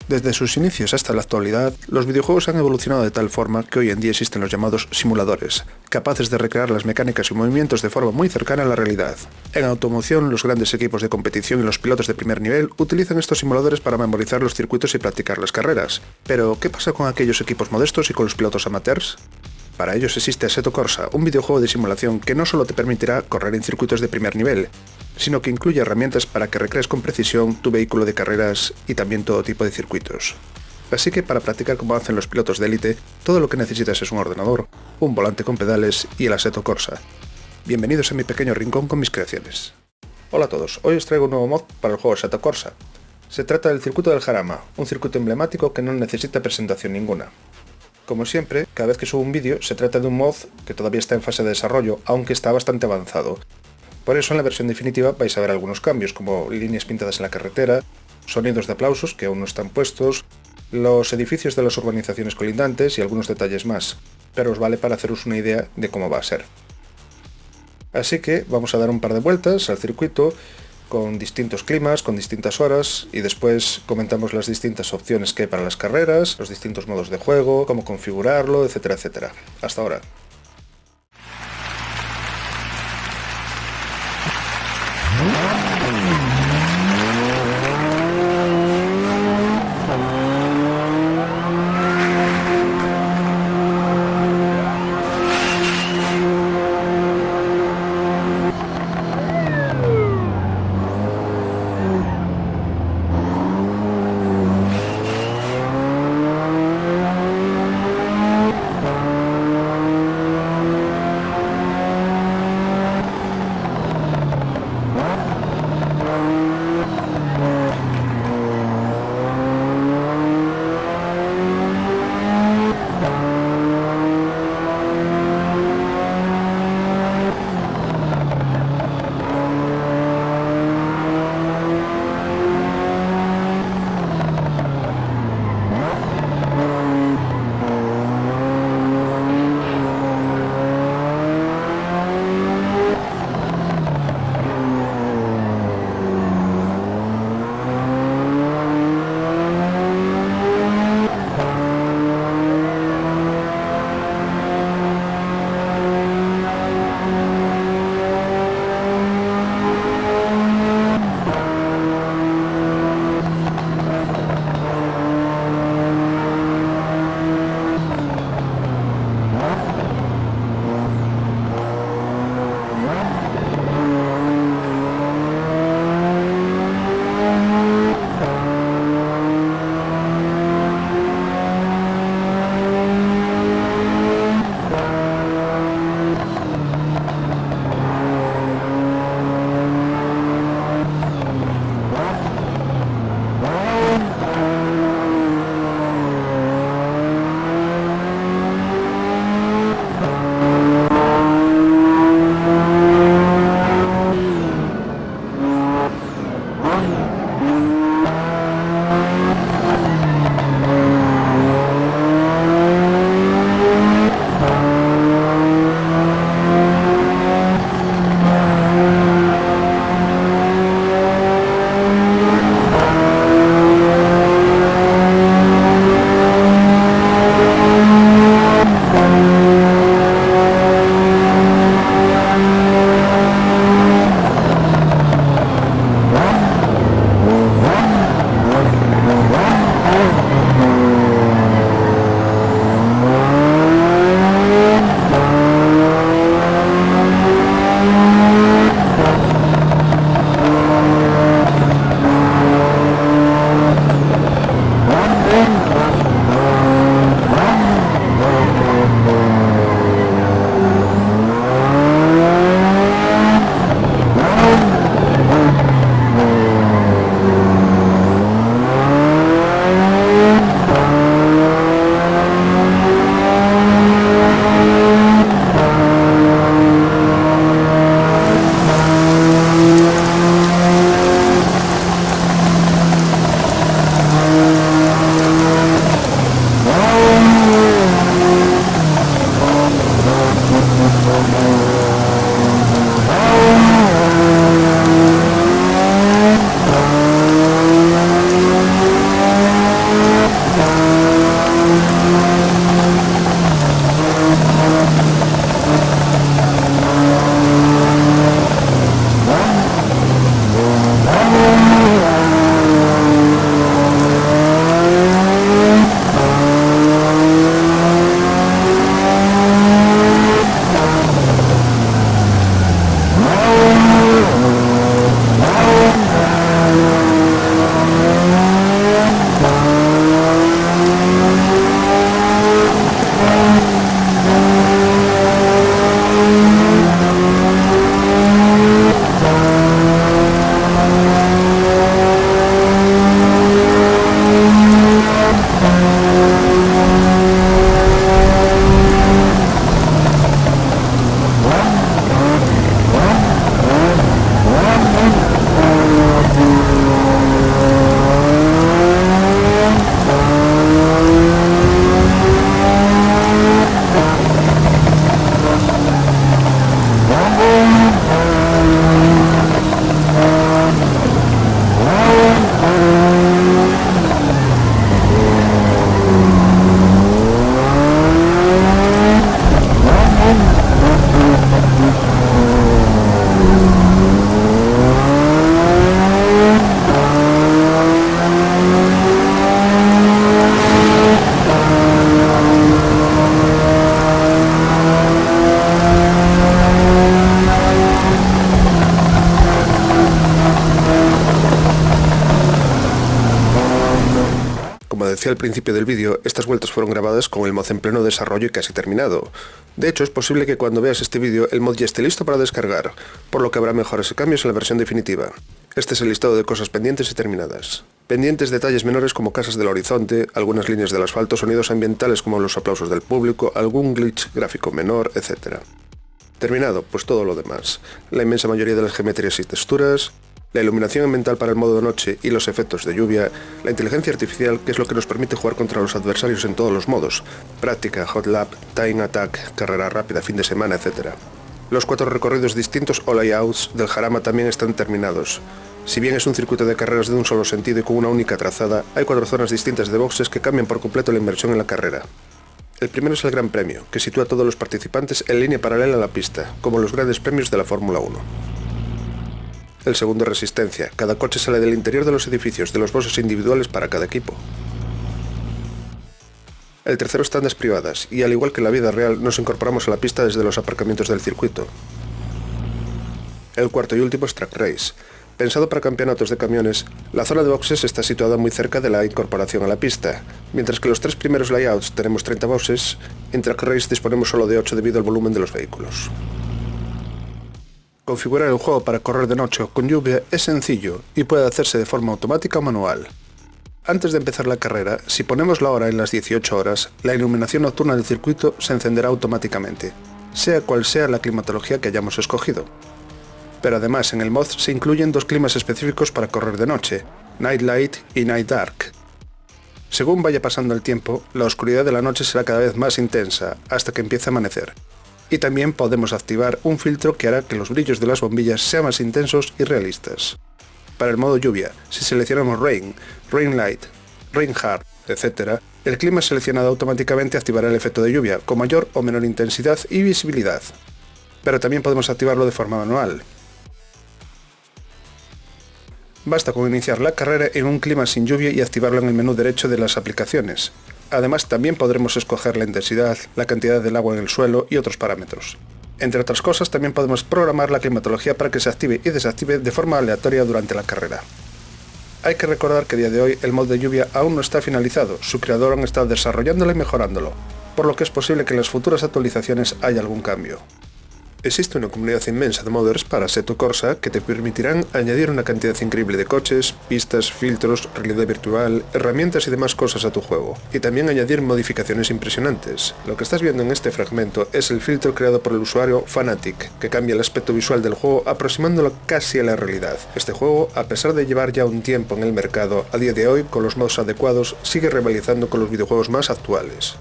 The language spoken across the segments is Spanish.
Desde sus inicios hasta la actualidad, los videojuegos han evolucionado de tal forma que hoy en día existen los llamados simuladores, capaces de recrear las mecánicas y movimientos de forma muy cercana a la realidad. En automoción, los grandes equipos de competición y los pilotos de primer nivel utilizan estos simuladores para memorizar los circuitos y practicar las carreras. Pero, ¿qué pasa con aquellos equipos modestos y con los pilotos amateurs? Para ellos existe Assetto Corsa, un videojuego de simulación que no solo te permitirá correr en circuitos de primer nivel, sino que incluye herramientas para que recrees con precisión tu vehículo de carreras y también todo tipo de circuitos. Así que para practicar como hacen los pilotos de élite, todo lo que necesitas es un ordenador, un volante con pedales y el Assetto Corsa. Bienvenidos a mi pequeño rincón con mis creaciones. Hola a todos, hoy os traigo un nuevo mod para el juego Assetto Corsa. Se trata del circuito del Jarama, un circuito emblemático que no necesita presentación ninguna. Como siempre, cada vez que subo un vídeo se trata de un mod que todavía está en fase de desarrollo, aunque está bastante avanzado. Por eso en la versión definitiva vais a ver algunos cambios, como líneas pintadas en la carretera, sonidos de aplausos que aún no están puestos, los edificios de las urbanizaciones colindantes y algunos detalles más, pero os vale para haceros una idea de cómo va a ser. Así que vamos a dar un par de vueltas al circuito, con distintos climas, con distintas horas, y después comentamos las distintas opciones que hay para las carreras, los distintos modos de juego, cómo configurarlo, etcétera, etcétera. Hasta ahora. como decía al principio del vídeo, estas vueltas fueron grabadas con el mod en pleno desarrollo y casi terminado. De hecho, es posible que cuando veas este vídeo el mod ya esté listo para descargar, por lo que habrá mejores cambios en la versión definitiva. Este es el listado de cosas pendientes y terminadas. Pendientes detalles menores como casas del horizonte, algunas líneas del asfalto, sonidos ambientales como los aplausos del público, algún glitch gráfico menor, etc. Terminado, pues todo lo demás. La inmensa mayoría de las geometrías y texturas, la iluminación ambiental para el modo de noche y los efectos de lluvia, la inteligencia artificial, que es lo que nos permite jugar contra los adversarios en todos los modos, práctica, hot lap, time attack, carrera rápida, fin de semana, etc. Los 4 recorridos distintos o layouts del Jarama también están terminados. Si bien es un circuito de carreras de un solo sentido y con una única trazada, hay 4 zonas distintas de boxes que cambian por completo la inmersión en la carrera. El primero es el Gran Premio, que sitúa a todos los participantes en línea paralela a la pista, como los grandes premios de la Fórmula 1. El segundo es Resistencia, cada coche sale del interior de los edificios, de los bosses individuales para cada equipo. El tercero es Tandas privadas, y al igual que en la vida real, nos incorporamos a la pista desde los aparcamientos del circuito. El cuarto y último es Track Race. Pensado para campeonatos de camiones, la zona de boxes está situada muy cerca de la incorporación a la pista. Mientras que los 3 primeros layouts tenemos 30 boxes, en Track Race disponemos solo de 8 debido al volumen de los vehículos. Configurar el juego para correr de noche o con lluvia es sencillo y puede hacerse de forma automática o manual. Antes de empezar la carrera, si ponemos la hora en las 18 horas, la iluminación nocturna del circuito se encenderá automáticamente, sea cual sea la climatología que hayamos escogido. Pero además en el mod se incluyen 2 climas específicos para correr de noche, Night Light y Night Dark. Según vaya pasando el tiempo, la oscuridad de la noche será cada vez más intensa, hasta que empiece a amanecer. Y también podemos activar un filtro que hará que los brillos de las bombillas sean más intensos y realistas. Para el modo lluvia, si seleccionamos Rain, Rain Light, Rain Hard, etc., el clima seleccionado automáticamente activará el efecto de lluvia, con mayor o menor intensidad y visibilidad. Pero también podemos activarlo de forma manual. Basta con iniciar la carrera en un clima sin lluvia y activarlo en el menú derecho de las aplicaciones. Además, también podremos escoger la intensidad, la cantidad del agua en el suelo y otros parámetros. Entre otras cosas, también podemos programar la climatología para que se active y desactive de forma aleatoria durante la carrera. Hay que recordar que a día de hoy el mod de lluvia aún no está finalizado, su creador aún está desarrollándolo y mejorándolo, por lo que es posible que en las futuras actualizaciones haya algún cambio. Existe una comunidad inmensa de modders para Assetto Corsa que te permitirán añadir una cantidad increíble de coches, pistas, filtros, realidad virtual, herramientas y demás cosas a tu juego, y también añadir modificaciones impresionantes. Lo que estás viendo en este fragmento es el filtro creado por el usuario Fanatic, que cambia el aspecto visual del juego aproximándolo casi a la realidad. Este juego, a pesar de llevar ya un tiempo en el mercado, a día de hoy, con los mods adecuados, sigue rivalizando con los videojuegos más actuales.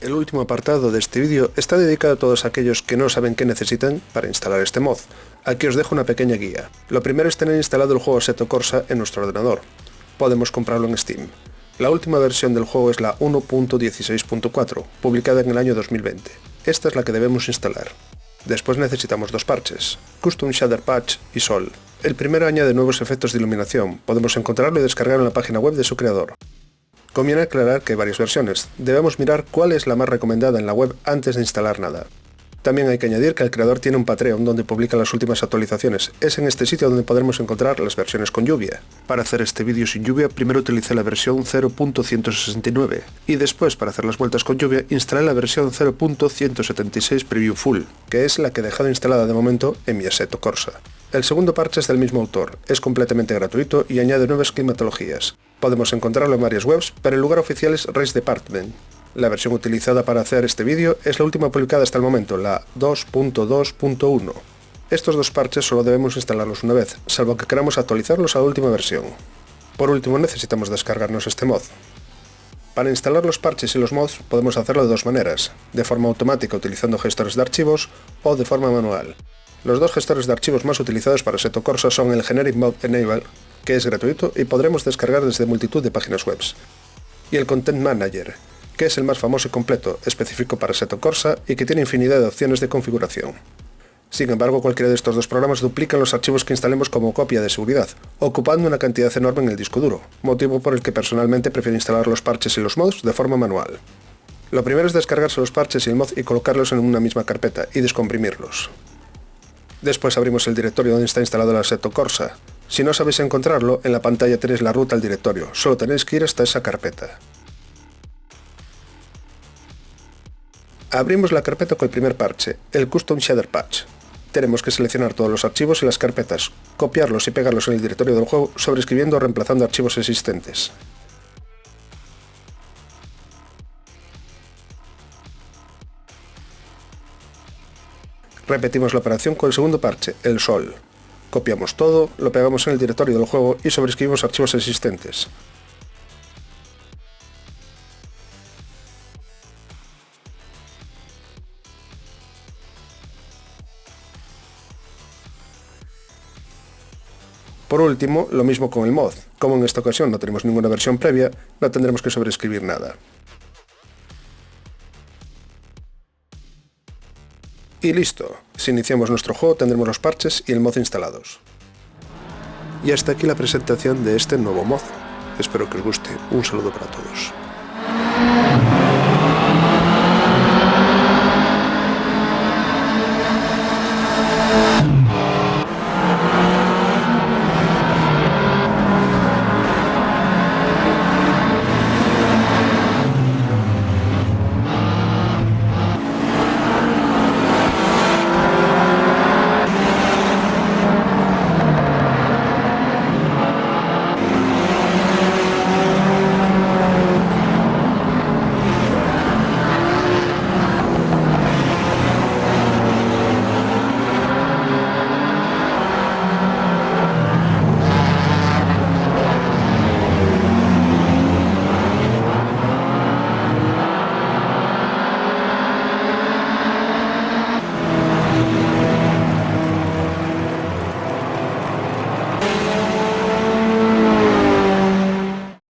El último apartado de este vídeo está dedicado a todos aquellos que no saben qué necesitan para instalar este mod. Aquí os dejo una pequeña guía. Lo primero es tener instalado el juego Assetto Corsa en nuestro ordenador. Podemos comprarlo en Steam. La última versión del juego es la 1.16.4, publicada en el año 2020. Esta es la que debemos instalar. Después necesitamos 2 parches, Custom Shader Patch y Sol. El primero añade nuevos efectos de iluminación. Podemos encontrarlo y descargarlo en la página web de su creador. Conviene aclarar que hay varias versiones. Debemos mirar cuál es la más recomendada en la web antes de instalar nada. También hay que añadir que el creador tiene un Patreon donde publica las últimas actualizaciones. Es en este sitio donde podremos encontrar las versiones con lluvia. Para hacer este vídeo sin lluvia, primero utilicé la versión 0.169 y después, para hacer las vueltas con lluvia, instalé la versión 0.176 Preview Full, que es la que he dejado instalada de momento en mi Assetto Corsa. El segundo parche es del mismo autor, es completamente gratuito y añade nuevas climatologías. Podemos encontrarlo en varias webs, pero el lugar oficial es Race Department. La versión utilizada para hacer este vídeo es la última publicada hasta el momento, la 2.2.1. Estos 2 parches solo debemos instalarlos una vez, salvo que queramos actualizarlos a la última versión. Por último, necesitamos descargarnos este mod. Para instalar los parches y los mods podemos hacerlo de 2 maneras, de forma automática utilizando gestores de archivos o de forma manual. Los 2 gestores de archivos más utilizados para Assetto Corsa son el Generic Mod Enable, que es gratuito y podremos descargar desde multitud de páginas web, y el Content Manager, que es el más famoso y completo, específico para Assetto Corsa y que tiene infinidad de opciones de configuración. Sin embargo, cualquiera de estos 2 programas duplican los archivos que instalemos como copia de seguridad, ocupando una cantidad enorme en el disco duro, motivo por el que personalmente prefiero instalar los parches y los mods de forma manual. Lo primero es descargarse los parches y el mod y colocarlos en una misma carpeta y descomprimirlos. Después abrimos el directorio donde está instalado el Assetto Corsa. Si no sabéis encontrarlo, en la pantalla tenéis la ruta al directorio, solo tenéis que ir hasta esa carpeta. Abrimos la carpeta con el primer parche, el Custom Shader Patch. Tenemos que seleccionar todos los archivos y las carpetas, copiarlos y pegarlos en el directorio del juego, sobreescribiendo o reemplazando archivos existentes. Repetimos la operación con el segundo parche, el Sol. Copiamos todo, lo pegamos en el directorio del juego y sobreescribimos archivos existentes. Por último, lo mismo con el mod. Como en esta ocasión no tenemos ninguna versión previa, no tendremos que sobreescribir nada. Y listo. Si iniciamos nuestro juego tendremos los parches y el mod instalados. Y hasta aquí la presentación de este nuevo mod. Espero que os guste. Un saludo para todos.